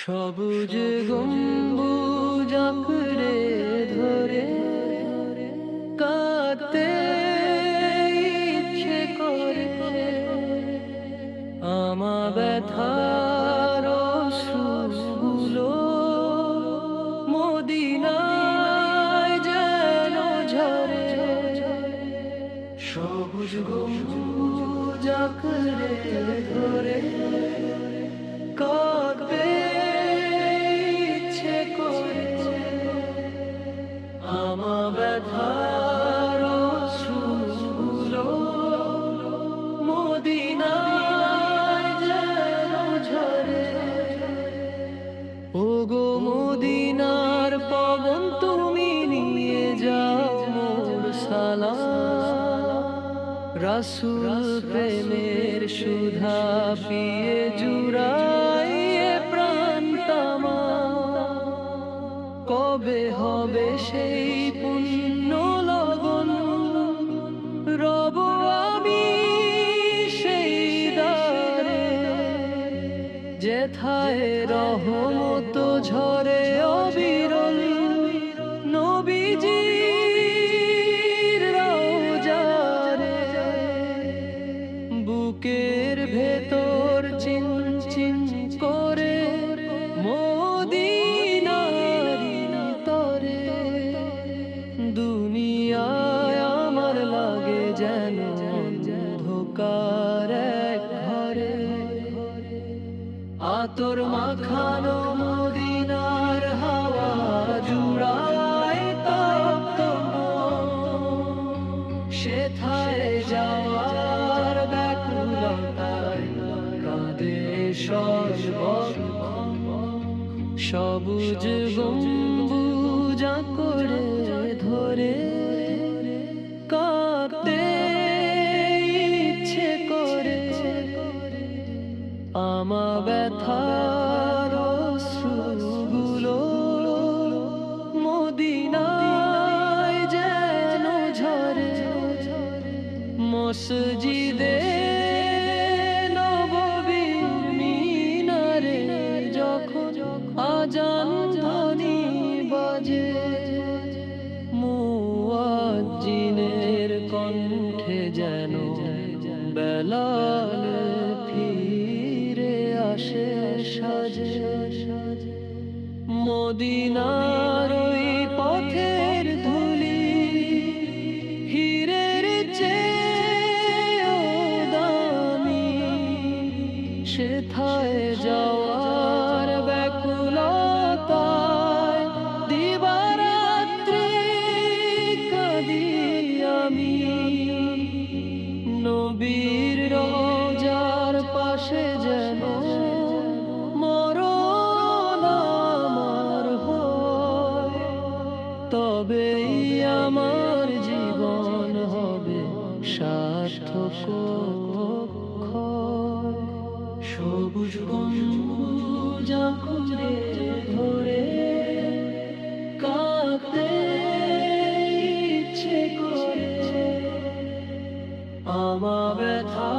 সবুজ গম্বুজ আঁকড়ে ধরে কাঁদতে ইচ্ছে করে আমার ব্যথার অশ্রুগুলো মদিনায় যেন ঝরে। সবুজ গম্বুজ আঁকড়ে ধরে কাঁদতে ইচ্ছে করে আমার ব্যথার অশ্রুগুলো মদিনায় যেন ঝরে। ওগো মদিনার পবন তুমি নিয়ে যাও মোর সালাম, রাসূল প্রেমের সুধা পিয়ে জুড়াইয়ে প্রাণ তামাম। কবে হবে সেই পুণ্য লগন, রব আমি সেই দ্বারে যেথায় রহমত ঝরে অবিরল। নবীজির রওজারে বুকের ভেতর চিন চিন করে মদিনারি তরে। দুনিয়ায় আমার লাগে যেন অন্ধকার এক ঘরে, আতর মাখানো মদিনার হাওয়া জুড়ায় তপ্ত মন। সেথায় যাওয়ার ব্যাকুলতায় কাঁদে সর্বক্ষণ। সবুজ গম্বুজ আঁকড়ে ধরে কাঁদতে ইচ্ছে করে আমার ব্যথার অশ্রুগুলো মদিনায় যেন ঝরে। মসজিদে নববীর মিনারে যখন আজান ধ্বনি বাজে, মুয়াজ্জিনের কণ্ঠে যেন বেলাল ফিরে আসে সাজে। মদিনার ওই পথের ধুলি হীরের চেয়েও দামি, সেথায় যাওয়ার ব্যাকুলতায় দিবারাত্রি কাঁদি আমি। নবীর রওজার পাশে যেন মরণ আমার হয়, তবেই আমার জীবন হবে সার্থক। সবুজ গম্বুজ আঁকড়ে ধরে কাঁদতে ইচ্ছে করে আমার ব্যথা